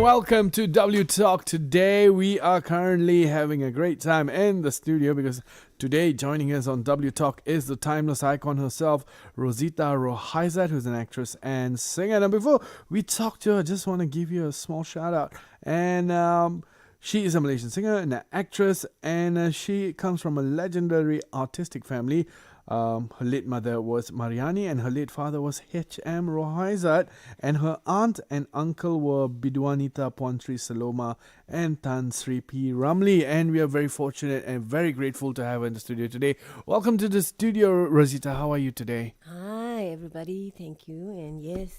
welcome to W Talk. Today we are currently having a great time in the studio because today joining us on W Talk is the timeless icon herself, Rosita Rohaizat, who's an actress and singer. And before we talk to her, I just want to give you a small shout out. And she is a Malaysian singer and an actress, and she comes from a legendary artistic family. Her late mother was Mariani and her late father was H.M. Rohaizat, and her aunt and uncle were Biduanita Puan Sri Saloma and Tan Sri P. Ramli, and we are very fortunate and very grateful to have her in the studio today. Welcome to the studio, Rosita. How are you today? Hi, everybody. Thank you. And yes,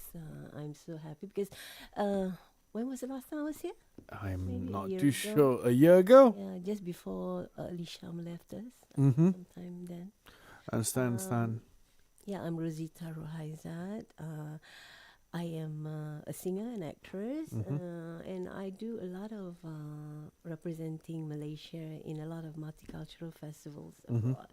I'm so happy because when was the last time I was here? I'm Maybe a not year too ago. sure. A year ago? Yeah, just before Lisham left us, Mm-hmm. sometime then. Understand. Yeah, I'm Rosita Rohaizat. I am a singer and actress, and I do a lot of representing Malaysia in a lot of multicultural festivals abroad.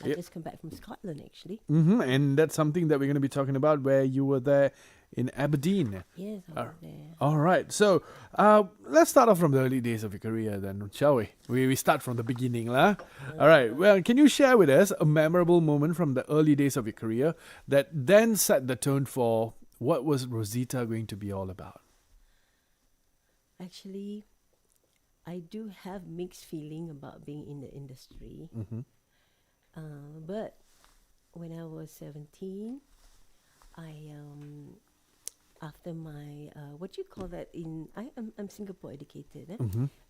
I Yep. just come back from Scotland, actually. And that's something that we're going to be talking about where you were there in Aberdeen. Yes, I was there. All right. So let's start off from the early days of your career then, shall we? We start from the beginning. Lah. All right. Well, can you share with us a memorable moment from the early days of your career that then set the tone for what was Rosita going to be all about? Actually, I do have mixed feeling about being in the industry. But when I was 17, I after my what you call that I'm Singapore educated.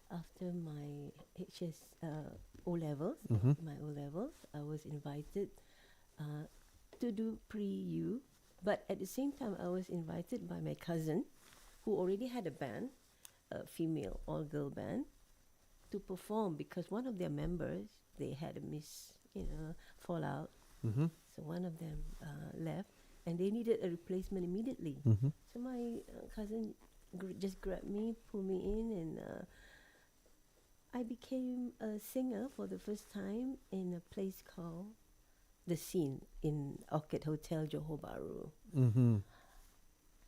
After my O levels, I was invited to do pre-U, but at the same time I was invited by my cousin, who already had a band, a female all-girl band, to perform because one of their members, they had a fallout. So one of them left, and they needed a replacement immediately. So my cousin just grabbed me, pulled me in, and I became a singer for the first time in a place called The Scene in Orchid Hotel, Johor Bahru.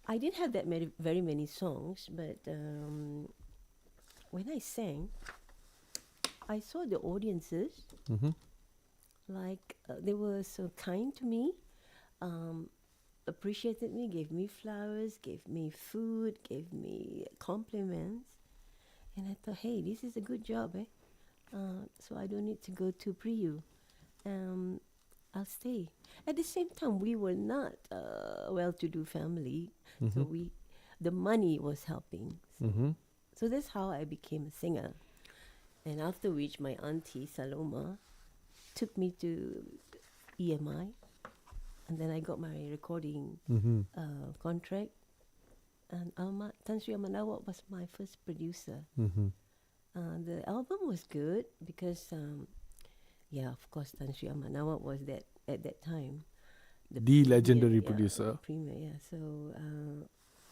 I didn't have that very many songs, but when I sang, I saw the audiences, they were so kind to me, appreciated me, gave me flowers, gave me food, gave me compliments. And I thought, hey, this is a good job, so I don't need to go to pre-U. I'll stay. At the same time, we were not a well-to-do family, so the money was helping. So that's how I became a singer. And after which, my auntie Saloma took me to EMI, and then I got my recording contract. And Tan Sri Amanawa was my first producer. The album was good because, of course, Tan Sri Amanawa was that at that time The legendary producer. Premier, yeah. So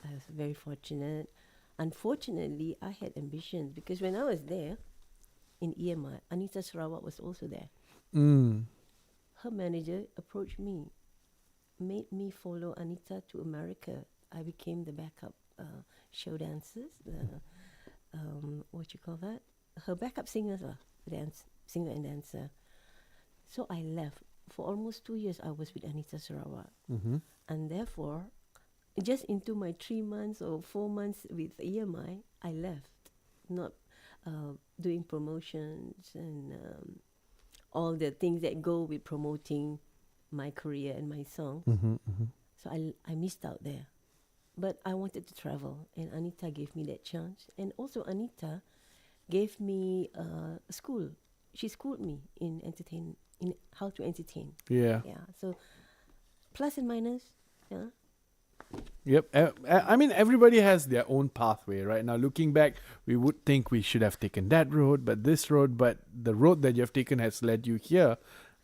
I was very fortunate. Unfortunately, I had ambitions because when I was there in EMI, Anita Sarawak was also there. Her manager approached me, made me follow Anita to America. I became the backup show dancers, what you call that? Her backup singers, singer and dancer. So I left. For almost 2 years, I was with Anita Sarawak. And therefore, just into my 3 months or 4 months with EMI, I left, not doing promotions and all the things that go with promoting my career and my song. So I missed out there. But I wanted to travel, and Anita gave me that chance. And also Anita gave me a school. She schooled me in how to entertain. Yeah. Yeah. So plus and minus. Yeah. Yep. I mean, everybody has their own pathway, right? Now, looking back, we would think we should have taken that road, but this road, but the road that you have taken has led you here.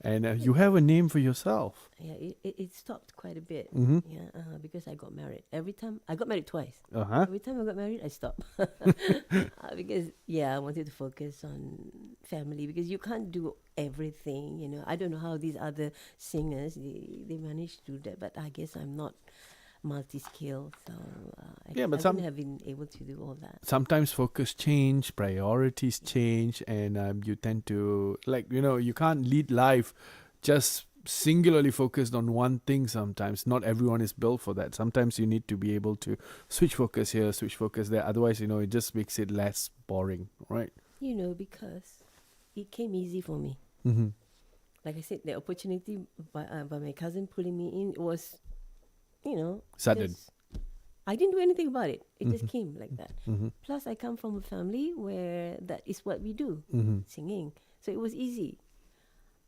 And you have a name for yourself. Yeah, it stopped quite a bit. Mm-hmm. Yeah, because I got married. Every time I got married twice. Uh-huh. Every time I got married, I stopped because I wanted to focus on family because you can't do everything. You know, I don't know how these other singers they manage to do that, but I guess I'm not multi-skill. So Yeah, but I wouldn't have been able to do all that. sometimes focus change, priorities change, and you tend to, like, you can't lead life just singularly focused on one thing. Sometimes not everyone is built for that. Sometimes you need to be able to switch focus here, switch focus there. Otherwise, it just makes it less boring, right? Because it came easy for me. Mm-hmm. Like I said, the opportunity by my cousin pulling me in was, Sudden. just, I didn't do anything about it. It just Mhm. came like that. Mm-hmm. Plus, I come from a family where that is what we do, Mm-hmm. singing. So it was easy.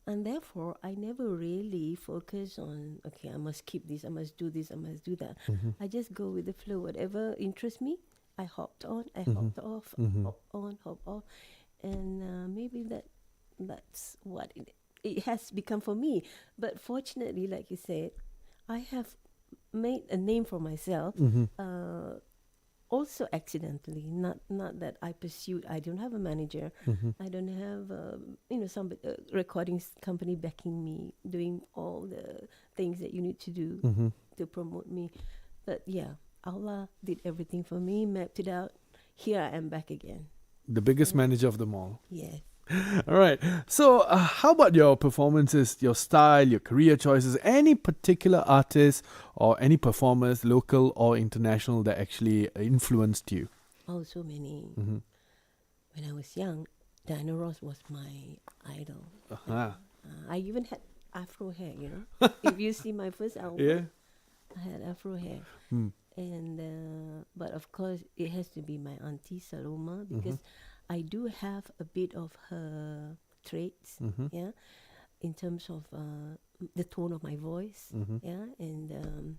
And therefore, I never really focus on, okay, I must keep this, I must do this, I must do that. Mm-hmm. I just go with the flow. Whatever interests me, I hopped on, I Mhm. hopped off, Mhm. hop on, hop off. And maybe that's what it has become for me. But fortunately, like you said, I have made a name for myself. Mhm. Also accidentally, not that I pursued. I don't have a manager. Mhm. I don't have some recording company backing me, doing all the things that you need to do Mhm. to promote me. But yeah, Allah did everything for me, mapped it out. Here I am back again. The biggest Yeah. manager of them all. Yes. All right. So, how about your performances, your style, your career choices? Any particular artists or any performers, local or international, that actually influenced you? Oh, so many. Mm-hmm. When I was young, Diana Ross was my idol. Uh-huh. I even had afro hair, if you see my first album, Yeah. I had afro hair. Mm. And but of course, it has to be my auntie Saloma, Mm-hmm. because I do have a bit of her traits, Mm-hmm. yeah, in terms of the tone of my voice, Mm-hmm. yeah, and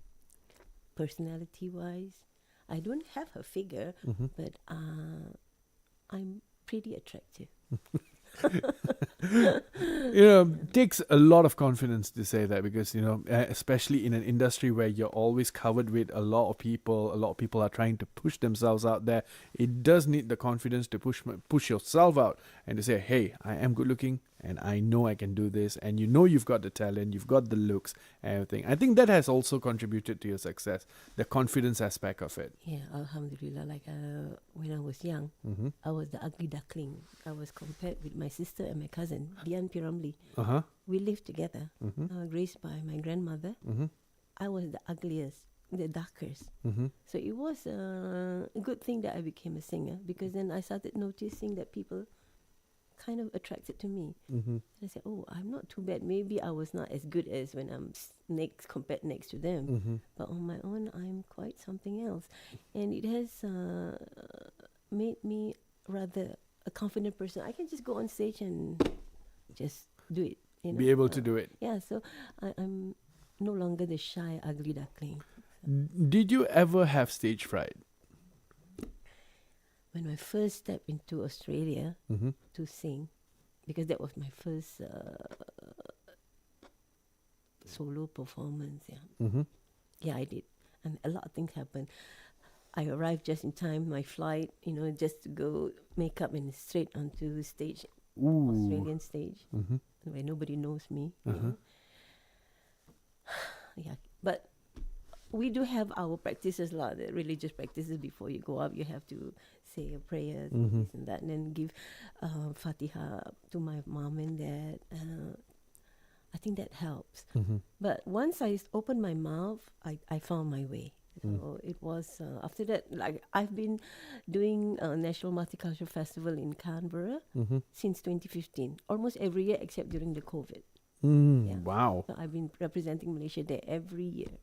personality-wise. I don't have her figure, Mm-hmm. but I'm pretty attractive. Takes a lot of confidence to say that, because especially in an industry where you're always covered with a lot of people are trying to push themselves out there. It does need the confidence to push yourself out and to say, hey, I am good looking and I know I can do this, and you've got the talent, you've got the looks and everything. I think that has also contributed to your success, the confidence aspect of it. Yeah, Alhamdulillah. Like when I was young, Mm-hmm. I was the ugly duckling. I was compared with my sister and my cousin, Dian Piramli. Uh-huh. We lived together, Mm-hmm. raised by my grandmother. Mm-hmm. I was the ugliest, the darkest. Mm-hmm. So it was a good thing that I became a singer, because then I started noticing that people kind of attracted to me. Mm-hmm. And I said, oh, I'm not too bad. Maybe I was not as good as when I'm compared next to them. Mm-hmm. But on my own, I'm quite something else. And it has made me rather a confident person. I can just go on stage and just do it. Be able to do it. Yeah, so I'm no longer the shy, ugly duckling. Did you ever have stage fright? When I first stepped into Australia Mm-hmm. to sing, because that was my first solo performance, Mm-hmm. Yeah, I did. And a lot of things happened. I arrived just in time, my flight, just to go make up and straight onto the stage, Ooh. Australian stage, Mm-hmm. where nobody knows me. Uh-huh. Yeah, but we do have our practices, the religious practices. Before you go up, you have to say a prayer, this and that, and then give Fatiha to my mom and dad. I think that helps. Mm-hmm. But once I opened my mouth, I found my way. So it was after that, like I've been doing a National Multicultural Festival in Canberra Mm-hmm. since 2015, almost every year except during the COVID. Yeah. Wow. So I've been representing Malaysia there every year,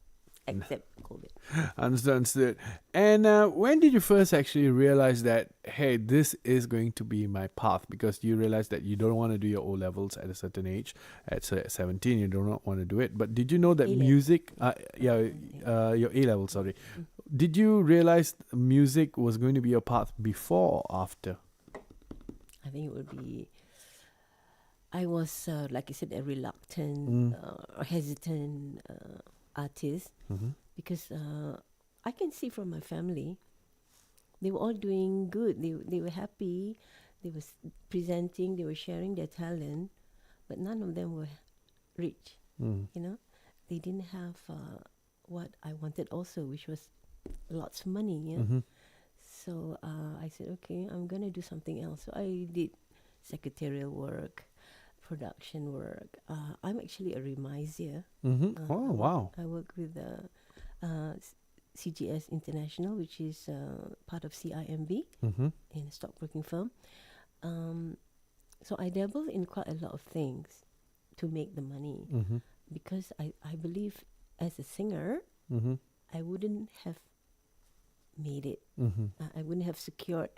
except COVID. Understood. And when did you first actually realize that, hey, this is going to be my path? Because you realize that you don't want to do your O levels at a certain age. At 17, you do not want to do it. But did you know that A-level. music, your A level, sorry. Did you realize music was going to be your path before or after? I think it would be. I was, like you said, a reluctant, hesitant artist, because I can see from my family, they were all doing good. They were happy. They were presenting. They were sharing their talent, but none of them were rich. Mm. They didn't have what I wanted also, which was lots of money. Yeah. Mm-hmm. So I said, okay, I'm gonna do something else. So I did secretarial work, production work. I'm actually a remisier. Mm-hmm. Oh, wow. I work with CGS International, which is part of CIMB Mm-hmm. in a stockbroking firm. Um, so I dabble in quite a lot of things to make the money Mm-hmm. because I believe as a singer, Mm-hmm. I wouldn't have made it. Mm-hmm. I wouldn't have secured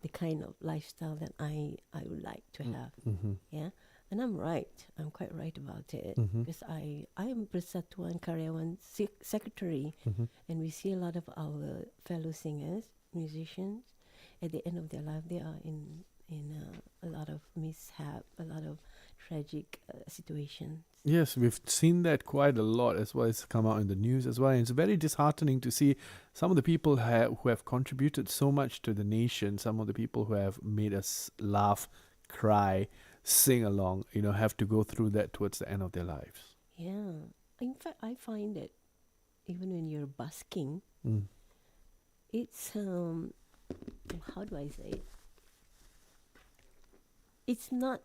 the kind of lifestyle that I would like to have. Mm-hmm. Yeah. And I'm right. I'm quite right about it Mm-hmm. because I am Persatuan Karyawan Secretary, Mm-hmm. and we see a lot of our fellow singers, musicians, at the end of their life, they are in a lot of mishap, a lot of tragic situations. Yes, we've seen that quite a lot as well. It's come out in the news as well. And it's very disheartening to see some of the people who have contributed so much to the nation, some of the people who have made us laugh, cry, sing along, have to go through that towards the end of their lives. Yeah. In fact, I find that even when you're busking, Mm. it's how do I say it? It's not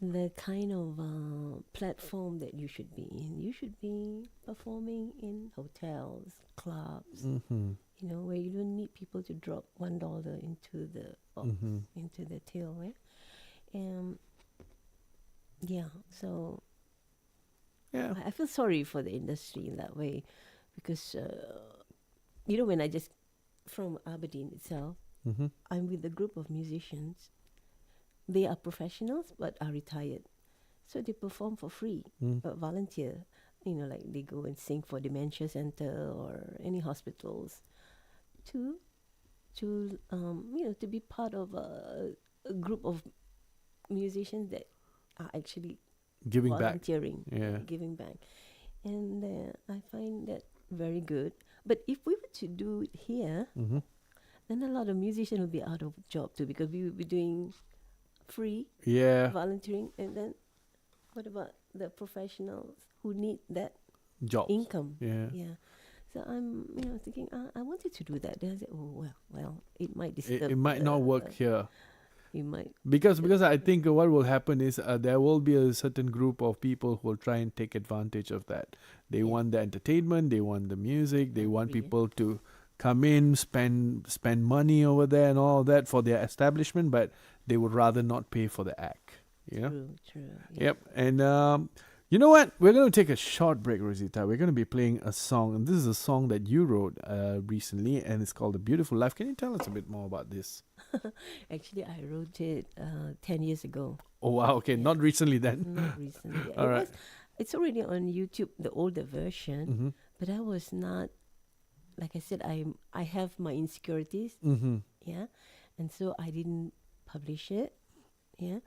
the kind of platform that you should be in. You should be performing in hotels, clubs, Mm-hmm. where you don't need people to drop $1 into the Mm-hmm. into the till. Yeah. So Yeah. I feel sorry for the industry in that way, because when I just from Aberdeen itself, Mm-hmm. I'm with a group of musicians. They are professionals but are retired, so they perform for free, Mm. volunteer. Like they go and sing for dementia center or any hospitals, to to be part of a group of musicians that are actually Giving back. volunteering, Yeah. giving back, and I find that very good. But if we were to do it here, Mm-hmm. then a lot of musicians will be out of job too, because we will be doing free Yeah. volunteering, and then what about the professionals who need that Jobs. income? Yeah. Yeah. So I'm thinking I wanted to do that. Then I said, oh well, it might disturb. It might not work here. It might. Because I think what will happen is there will be a certain group of people who will try and take advantage of that. They want the entertainment, they want the music, they want Agree. people to come in, spend money over there and all that for their establishment, but they would rather not pay for the act. True. Yeah. Yep. And you know what? We're going to take a short break, Rosita. We're going to be playing a song, and this is a song that you wrote recently, and it's called "A Beautiful Life." Can you tell us a bit more about this? Actually, I wrote it 10 years ago. Oh wow! Okay, Yeah. not recently then. Not recently. All right. It's already on YouTube, the older version. Mm-hmm. But I was not, like I said, I have my insecurities. Mm-hmm. Yeah, and so I didn't publish it. Yeah,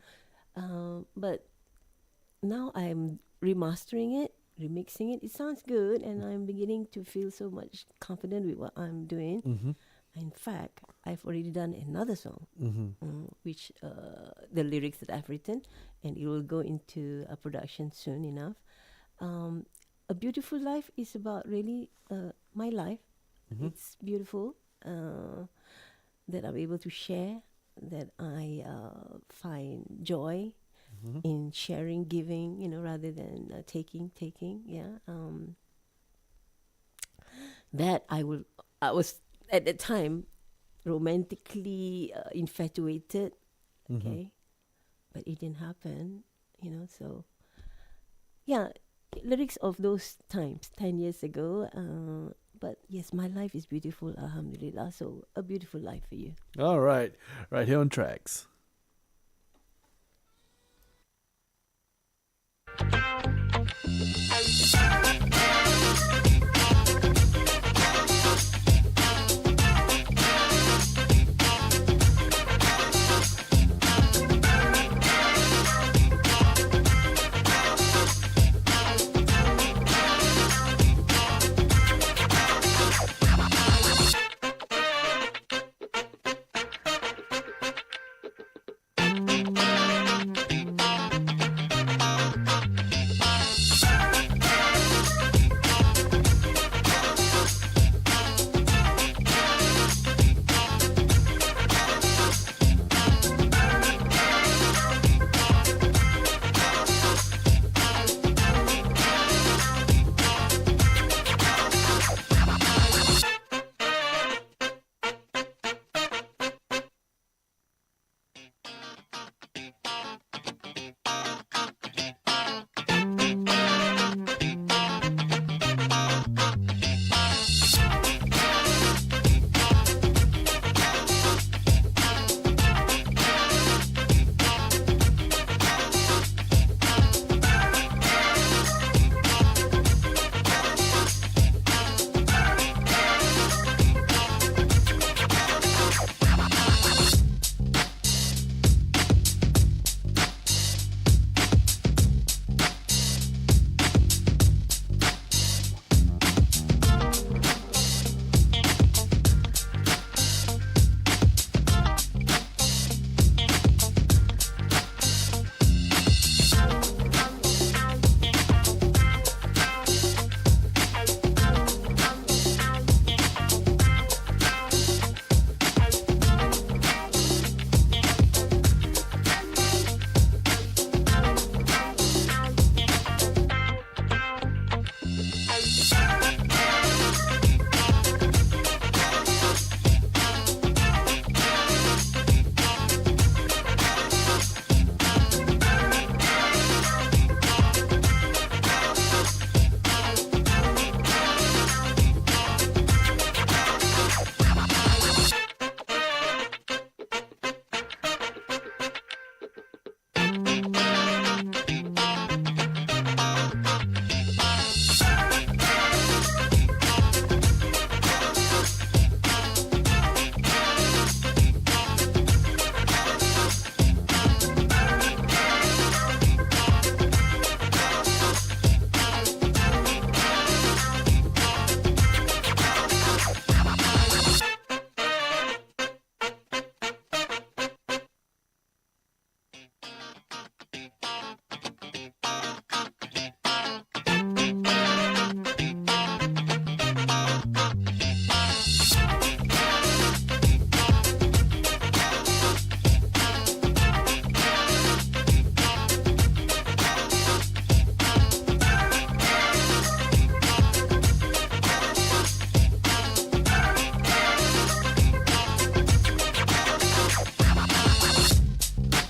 but now I'm remastering it, remixing it. It sounds good, and I'm beginning to feel so much confident with what I'm doing. Mm-hmm. In fact, I've already done another song, Mm-hmm. which the lyrics that I've written, and it will go into a production soon enough. A Beautiful Life is about really my life. Mm-hmm. It's beautiful that I'm able to share, that I find joy Mm-hmm. in sharing, giving, rather than taking. Yeah. That I was at that time romantically infatuated. Mm-hmm. Okay, but it didn't happen. So yeah, lyrics of those times, 10 years ago. But yes, my life is beautiful, alhamdulillah. So a beautiful life for you. All right, right here on Tracks.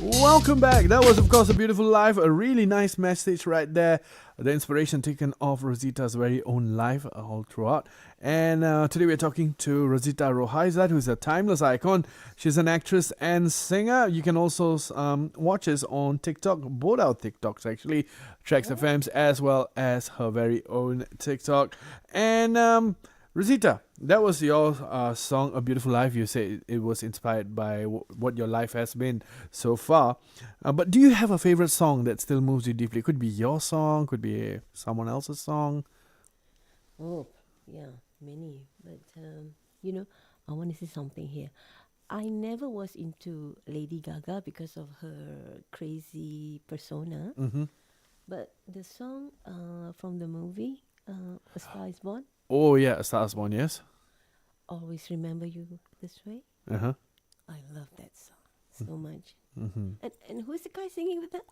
Welcome back. That was, of course, A Beautiful Life. A really nice message right there. The inspiration taken off Rosita's very own life all throughout. And today we're talking to Rosita Rohaizat, who's a timeless icon. She's an actress and singer. You can also watch us on TikTok, both our TikToks actually, TRAXXfm's as well as her very own TikTok. And Rosita, that was your song, A Beautiful Life. You said it was inspired by what your life has been so far. But do you have a favorite song that still moves you deeply? Could be your song, could be someone else's song. Oh, yeah, many. But, I want to say something here. I never was into Lady Gaga because of her crazy persona. Mm-hmm. But the song from the movie, A Star is Born, Oh, yeah, A Star is Born, yes. Always Remember You This Way. Uh-huh. I love that song so much. Mm-hmm. And who's the guy singing with that?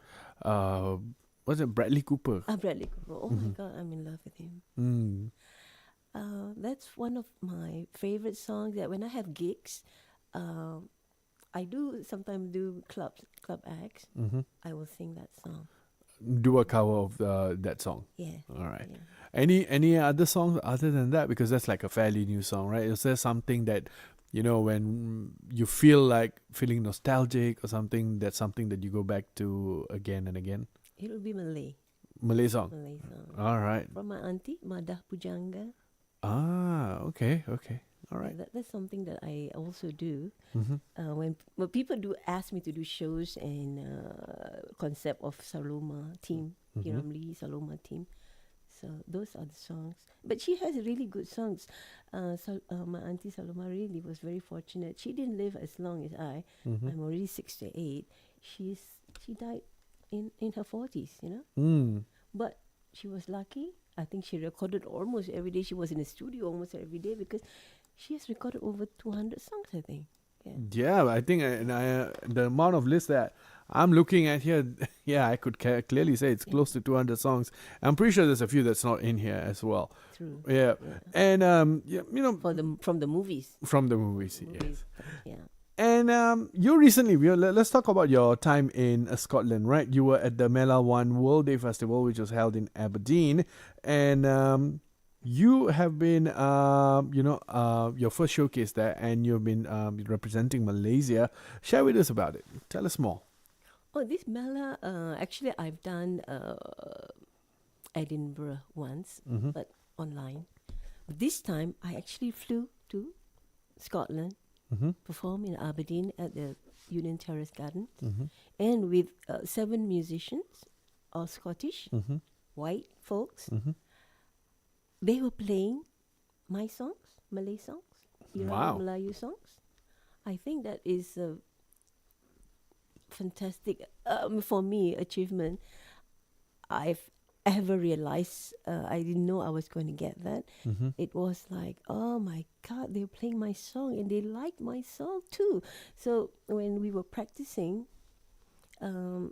Was it Bradley Cooper? Bradley Cooper. Oh my God, I'm in love with him. Mm. That's one of my favorite songs. That when I have gigs, I do sometimes do club acts. Mm-hmm. I will sing that song. Do a cover of that song. Yeah. All right. Yeah. Any other songs other than that? Because that's like a fairly new song, right? Is there something that, when you feel like feeling nostalgic or something, that's something that you go back to again and again? It'll be Malay. Malay song. Malay song. All right. From my auntie, Madah Pujangga. Ah, okay. All right. That's something that I also do. Mm-hmm. When people do ask me to do shows and concept of Saloma team, Hiram Lee Saloma team. So those are the songs. But she has really good songs. My auntie Saloma really was very fortunate. She didn't live as long as I. Mm-hmm. I'm already 68. She died in her 40s, Mm. But she was lucky. I think she recorded almost every day. She was in the studio almost every day because she has recorded over 200 songs, I think. Yeah, I think the amount of lists that I'm looking at here, yeah, I could clearly say it's close to 200 songs. I'm pretty sure there's a few that's not in here as well. True. Yeah, and From the movies. from the movies, yes. Movies, yeah. And you recently, let's talk about your time in Scotland, right? You were at the Mela One World Day Festival, which was held in Aberdeen, and you have been, your first showcase there, and you've been representing Malaysia. Share with us about it. Tell us more. Oh, this Mela, actually I've done Edinburgh once, but online. This time I actually flew to Scotland, perform in Aberdeen at the Union Terrace Gardens, and with 7 musicians, all Scottish, white folks. They were playing my songs, Malay songs, Wow. Melayu songs. I think that is a fantastic, for me, achievement I've ever realized. I didn't know I was going to get that. It was like, oh my God, they're playing my song and they liked my song too. So when we were practicing, I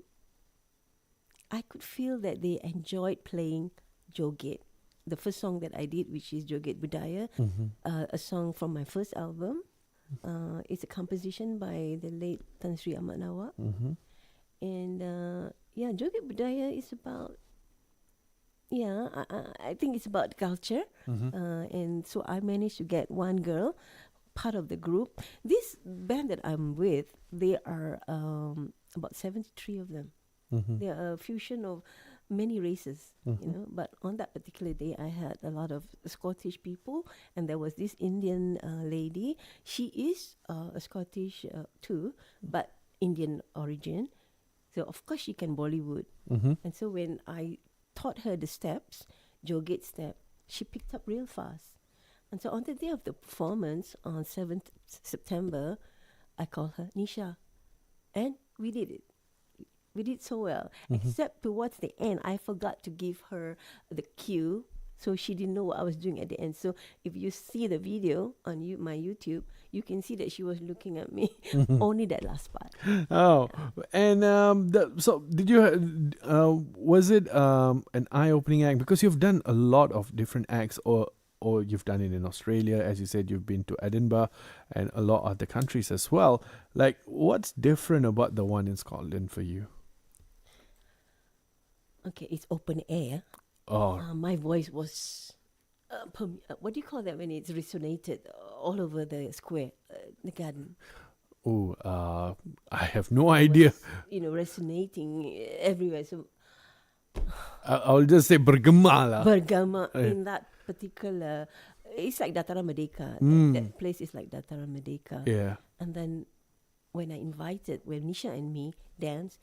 could feel that they enjoyed playing Joget. The first song that I did, which is Joget Budaya, a song from my first album. It's a composition by the late Tan Sri Ahmad Nawab. And Joget Budaya is about, I think it's about culture. And so I managed to get one girl, part of the group. This band that I'm with, they are about 73 of them. They are a fusion of many races, but on that particular day I had a lot of Scottish people, and there was this Indian lady. She is a Scottish too, but Indian origin, so of course she can Bollywood. And so when I taught her the steps, Joget step, she picked up real fast. And so on the day of the performance on 7th September, I called her Nisha, and we did it. We did so well, except towards the end, I forgot to give her the cue, so she didn't know what I was doing at the end. So if you see the video on my YouTube, you can see that she was looking at me. Only that last part. Oh, and so did you? Was it an eye-opening act? Because you've done a lot of different acts or or you've done it in Australia, as you said, you've been to Edinburgh and a lot of other countries as well. Like, what's different about the one in Scotland for you? Okay, it's open air. Oh, My voice was, what do you call that when it's resonated all over the square, the garden? I have no It idea. was, resonating everywhere. So I'll just say bergema lah. Bergama Eh. in that particular, it's like Dataran Merdeka. That place is like Dataran Merdeka. Yeah. And then when Nisha and me danced,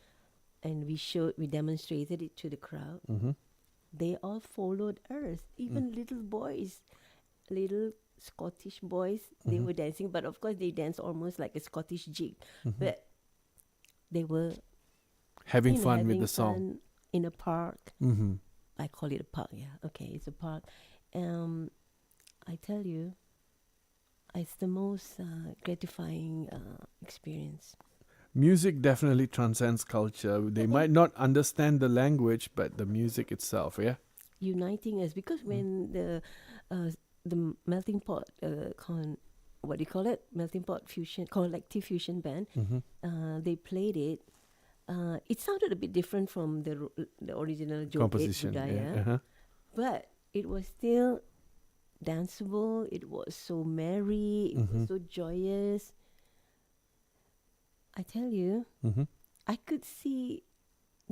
and we demonstrated it to the crowd, they all followed us. Even little boys, little Scottish boys, they were dancing. But of course, they danced almost like a Scottish jig. But they were Having fun having with the song. fun in a park. Mm-hmm. I call it a park. Yeah, okay, it's a park. I tell you, it's the most gratifying experience. Music definitely transcends culture. They might not understand the language, but the music itself, yeah? Uniting us, because when the melting pot what do you call it, melting pot fusion, collective fusion band, they played it. It sounded a bit different from the original Joget Composition. Budaya, Yeah. Uh-huh. but it was still danceable. It was so merry. It was so joyous. I tell you, I could see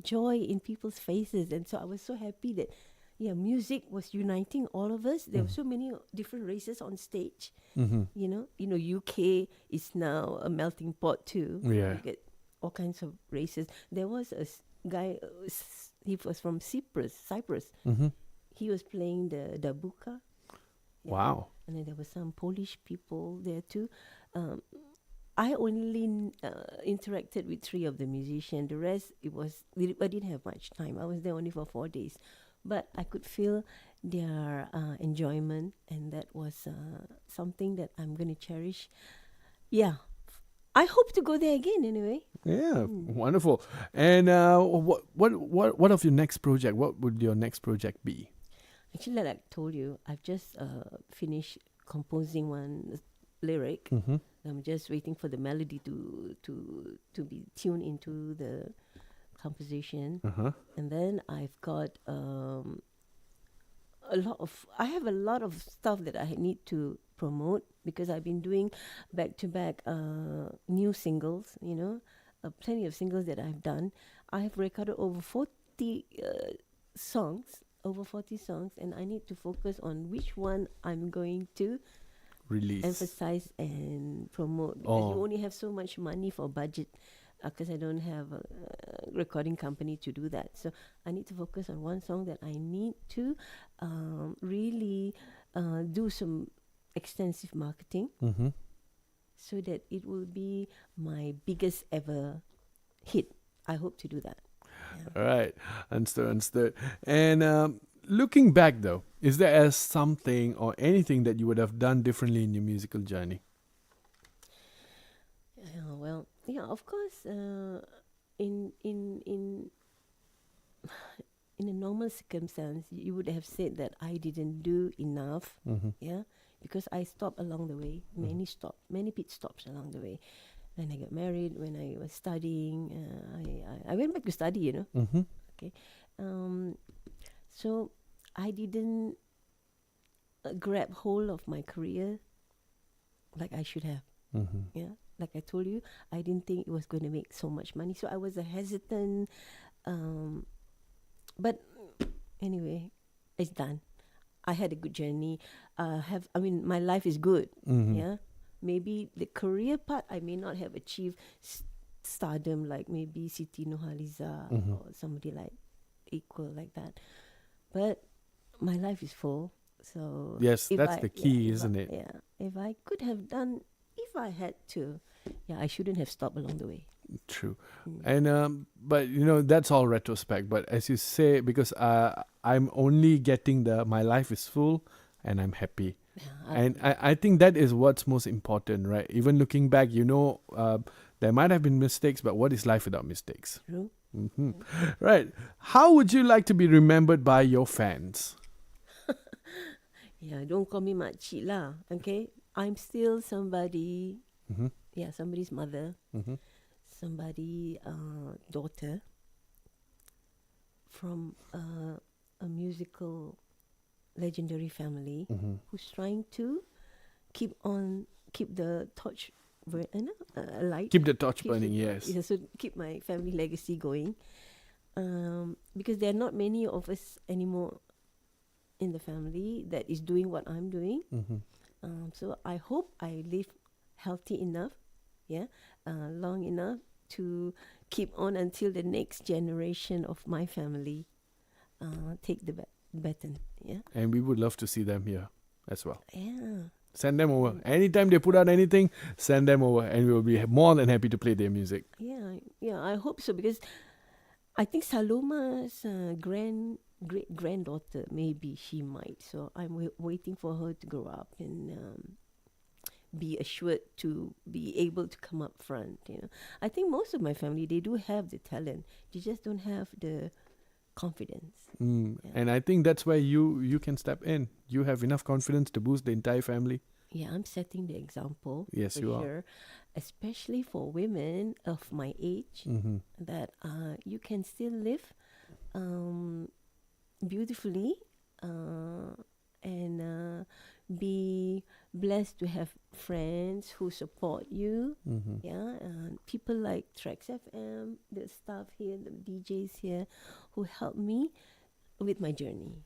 joy in people's faces, and so I was so happy that music was uniting all of us. There were so many different races on stage. UK is now a melting pot too. Yeah. You get all kinds of races. There was a guy, he was from Cyprus. He was playing the dabuka. Yeah. Wow. And then there were some Polish people there too. I only interacted with 3 of the musicians. The rest, I didn't have much time. I was there only for 4 days. But I could feel their enjoyment, and that was something that I'm going to cherish. Yeah. I hope to go there again anyway. Yeah, wonderful. And what of your next project? What would your next project be? Actually, like I told you, I've just finished composing one lyric. I'm just waiting for the melody to be tuned into the composition. And then I've got I have a lot of stuff that I need to promote, because I've been doing back-to-back new singles, plenty of singles that I've done. I have recorded over 40 songs, and I need to focus on which one I'm going to Release. emphasize and promote, because you only have so much money for budget, because I don't have a recording company to do that. So I need to focus on one song that I need to really do some extensive marketing, so that it will be my biggest ever hit. I hope to do that. All right, understood. And looking back, though, is there something or anything that you would have done differently in your musical journey? Well, yeah, of course. In a normal circumstance, you would have said that I didn't do enough. Yeah, because I stopped along the way. Many pit stops along the way. When I got married, when I was studying, I went back to study. Okay, so I didn't grab hold of my career like I should have. Yeah, like I told you, I didn't think it was going to make so much money, so I was hesitant. But anyway, it's done. I had a good journey. My life is good. Yeah, maybe the career part I may not have achieved stardom like maybe Siti Nurhaliza or somebody like equal like that. But my life is full. So yes, that's the key, isn't it? Yeah, if I could have done, if I had to, I shouldn't have stopped along the way. True. And but that's all retrospect. But as you say, because I'm only getting my life is full and I'm happy. Yeah, And I think that is what's most important, right? Even looking back, there might have been mistakes, but what is life without mistakes? True. Right. How would you like to be remembered by your fans? Yeah, don't call me makcik lah. Okay, I'm still somebody. Mm-hmm. Yeah, somebody's mother, Mm-hmm. somebody daughter from a musical legendary family Mm-hmm. who's trying to keep the torch alight. Keep the torch Keeps burning, the- yes. Yeah, so keep my family legacy going. Because there are not many of us anymore in the family that is doing what I'm doing. Mm-hmm. So I hope I live healthy enough, yeah, long enough to keep on until the next generation of my family take the baton. Yeah, And we would love to see them here as well. yeah, Send them over. Anytime they put out anything, send them over, and we will be more than happy to play their music. yeah. I hope so because I think Saloma's great granddaughter, maybe she might. So I'm waiting for her to grow up and be assured to be able to come up front. I think most of my family, they do have the talent. They just don't have the confidence. Yeah. And I think that's where you can step in. You have enough confidence to boost the entire family. Yeah, I'm setting the example. Yes, for you are. sure, especially for women of my age, Mm-hmm. that you can still live beautifully and be blessed to have friends who support you. Mm-hmm. Yeah, and people like TRAXXfm, the staff here, the DJs here, who help me with my journey.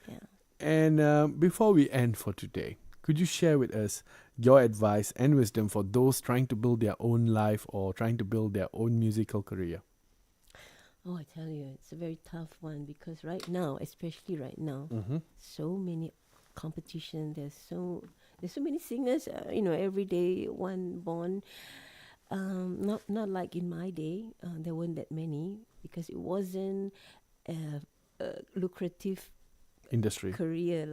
Yeah. And before we end for today, could you share with us your advice and wisdom for those trying to build their own life or trying to build their own musical career? Oh, I tell you, it's a very tough one because right now, especially right now, Mm-hmm. so many competition. There's so many singers. Every day one born. Not like in my day. There weren't that many because it wasn't a lucrative Industry. career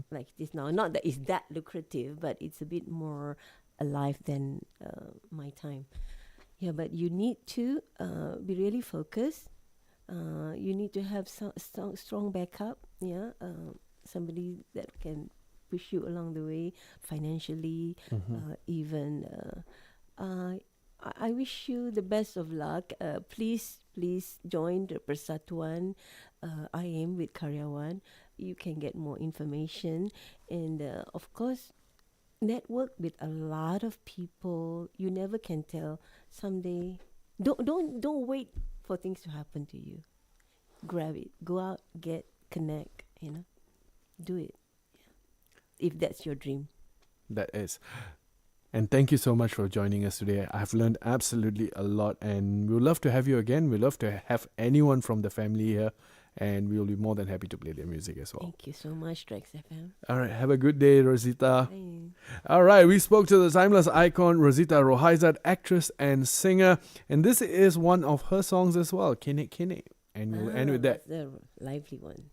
like this now. Not that it's that lucrative, but it's a bit more alive than my time. Yeah, but you need to be really focused. You need to have strong backup. Yeah, somebody that can push you along the way financially. Even I wish you the best of luck. Please join the Persatuan IM with Karyawan. You can get more information and of course network with a lot of people. You never can tell. Someday, don't wait for things to happen to you. Grab it. Go out, connect. Do it. If that's your dream. That is. And thank you so much for joining us today. I've learned absolutely a lot, and we would love to have you again. We'd love to have anyone from the family here, and we will be more than happy to play their music as well. Thank you so much, TRAXXfm. All right, have a good day, Rosita. Bye. All right, we spoke to the timeless icon Rosita Rohaizat, actress and singer, and this is one of her songs as well, Kene Kene. And we'll end with that. That's the lively one.